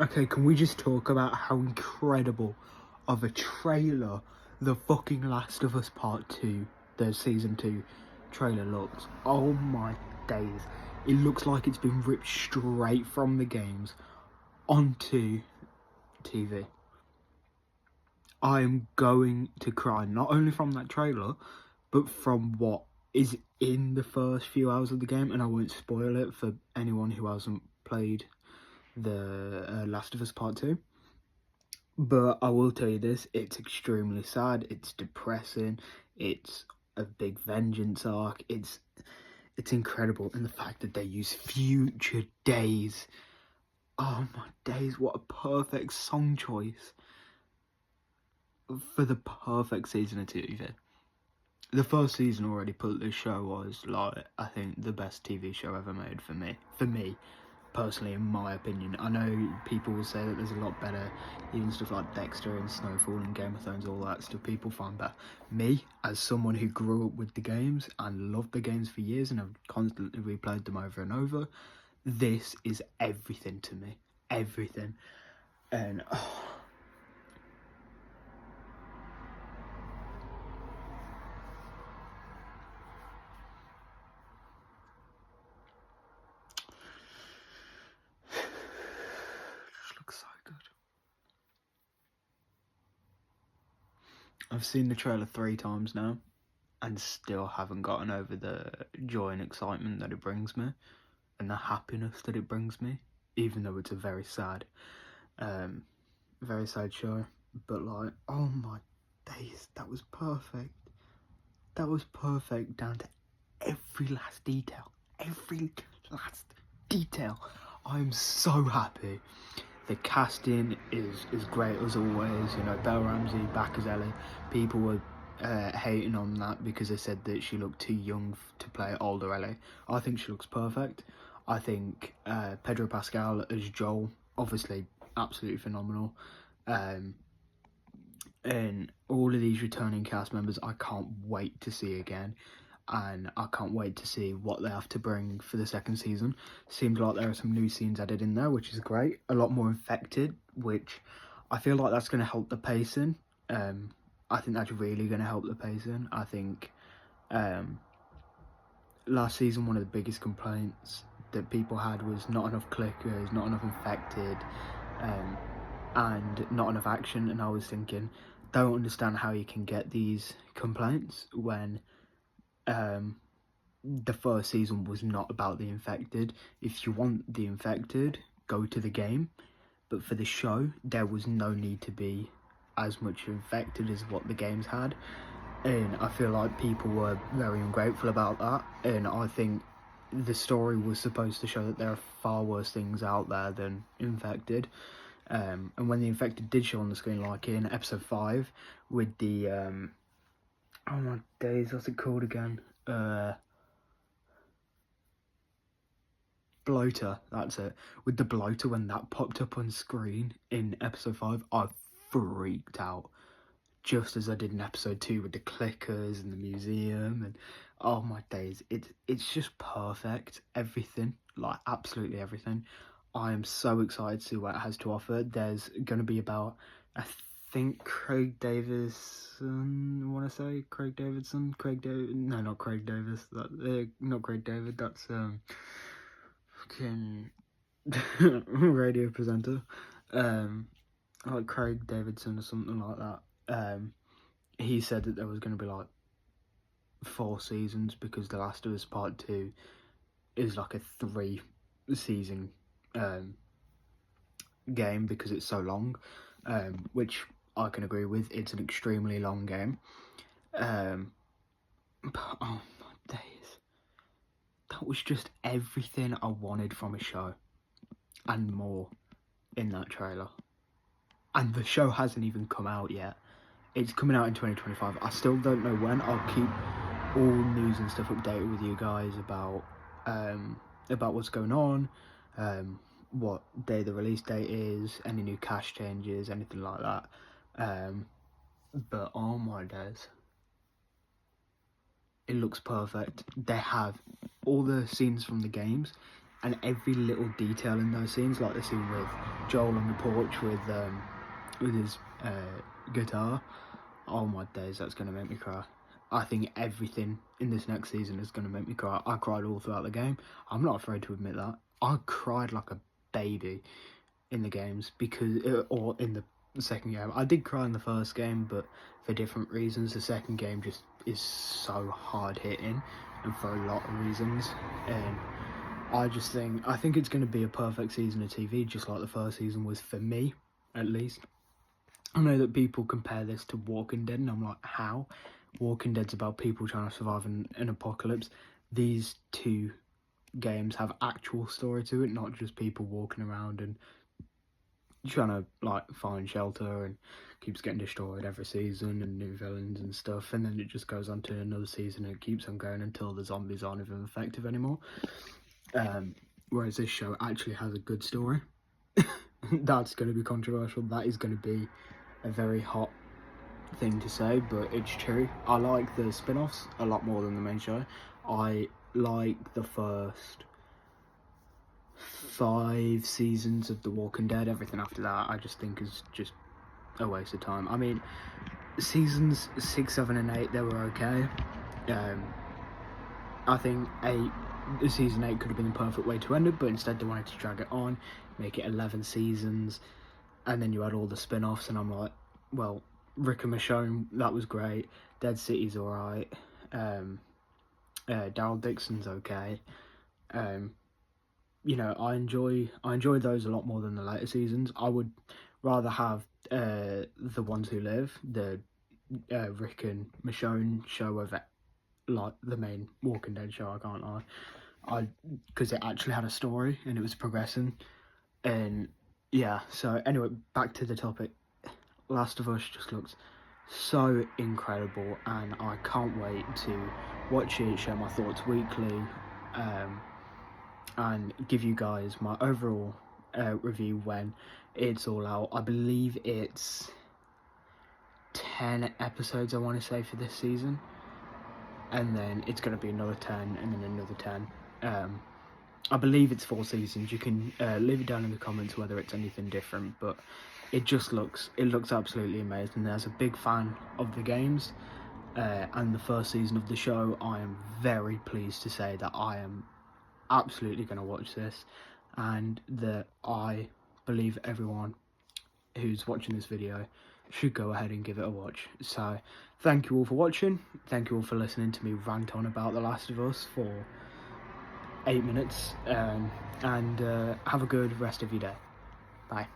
Okay, can we just talk about how incredible of a trailer the fucking Last of Us Part 2, the Season 2 trailer looks? Oh my days. It looks like it's been ripped straight from the games onto TV. I am going to cry, not only from that trailer, but from what is in the first few hours of the game, and I won't spoil it for anyone who hasn't played the Last of Us Part 2. But I will tell you this, it's extremely sad, it's depressing, it's a big vengeance arc, it's incredible. And the fact that they use Future Days, oh my days, what a perfect song choice for the perfect season of TV. The first season already put this show as, like, I think the best TV show ever made for me personally, in my opinion. I know people will say that there's a lot better, even stuff like Dexter and Snowfall and Game of Thrones, all that stuff people find better. Me, as someone who grew up with the games and loved the games for years and have constantly replayed them over and over, this is everything to me. Everything. And so good. I've seen the trailer 3 times now and still haven't gotten over the joy and excitement that it brings me and the happiness that it brings me, even though it's a very sad show. But like, oh my days, that was perfect. That was perfect down to every last detail. I'm so happy. The casting is great as always. You know, Belle Ramsey back as Ellie. People were hating on that because they said that she looked too young to play older Ellie. I think she looks perfect. I think Pedro Pascal as Joel, obviously absolutely phenomenal. And all of these returning cast members I can't wait to see again. And I can't wait to see what they have to bring for the second season. Seems like there are some new scenes added in there, which is great. A lot more infected, which I feel like that's going to help the pacing. I think that's really going to help the pacing. I think last season one of the biggest complaints that people had was not enough clickers, not enough infected, and not enough action. And I was thinking, don't understand how you can get these complaints when the first season was not about the infected. If you want the infected, go to the game. But for the show, there was no need to be as much infected as what the games had. And I feel like people were very ungrateful about that. And I think the story was supposed to show that there are far worse things out there than infected. And when the infected did show on the screen, like in episode 5, with the oh my days, what's it called again? Bloater, that's it. With the bloater, when that popped up on screen in episode 5, I freaked out. Just as I did in episode 2 with the clickers and the museum, and oh my days, it's just perfect. Everything, like absolutely everything. I am so excited to see what it has to offer. There's going to be about, I think, Craig Davidson. I want to say Craig Davidson. No, not Craig Davis. Not Craig David. That's fucking radio presenter. Like Craig Davidson or something like that. He said that there was going to be like 4 seasons because The Last of Us Part 2 is like a 3-season game because it's so long, which I can agree with. It's an extremely long game. But oh my days, that was just everything I wanted from a show and more in that trailer. And the show hasn't even come out yet. It's coming out in 2025. I still don't know when. I'll keep all news and stuff updated with you guys about what's going on, what day the release date is, any new cast changes, anything like that. But oh my days, it looks perfect. They have all the scenes from the games and every little detail in those scenes, like the scene with Joel on the porch with his guitar. Oh my days, that's going to make me cry. I think everything in this next season is going to make me cry. I cried all throughout the game. I'm not afraid to admit that. I cried like a baby in the games, or in the second game. I did cry in the first game, but for different reasons. The second game just is so hard hitting, and for a lot of reasons. And I think it's going to be a perfect season of TV, just like the first season was for me, at least. I know that people compare this to Walking Dead, and I'm like, how? Walking Dead's about people trying to survive an apocalypse. These two games have actual story to it, not just people walking around and trying to like find shelter, and keeps getting destroyed every season and new villains and stuff, and then it just goes on to another season and it keeps on going until the zombies aren't even effective anymore. Whereas this show actually has a good story. That's going to be controversial. That is going to be a very hot thing to say, but it's true. I like the spin-offs a lot more than the main show. I like the first 5 seasons of The Walking Dead. Everything after that I just think is just a waste of time. I mean, seasons 6, 7 and 8, they were okay. I think season 8 could have been the perfect way to end it, but instead they wanted to drag it on, make it 11 seasons, and then you had all the spin-offs, and I'm like, well, Rick and Michonne, that was great. Dead City's alright. Daryl Dixon's okay. You know, I enjoy those a lot more than the later seasons. I would rather have The Ones Who Live, the Rick and Michonne show over like the main Walking Dead show. I can't lie, because it actually had a story and it was progressing. And yeah, so anyway, back to the topic. Last of Us just looks so incredible, and I can't wait to watch it, share my thoughts weekly, and give you guys my overall review when it's all out. I believe it's 10 episodes, I want to say, for this season, and then it's going to be another 10, and then another 10. I believe it's 4 seasons. You can leave it down in the comments whether it's anything different, but it looks absolutely amazing. As a big fan of the games and the first season of the show, I am very pleased to say that I am absolutely going to watch this, and that I believe everyone who's watching this video should go ahead and give it a watch. So thank you all for watching. Thank you all for listening to me rant on about The Last of Us for 8 minutes, and have a good rest of your day. Bye.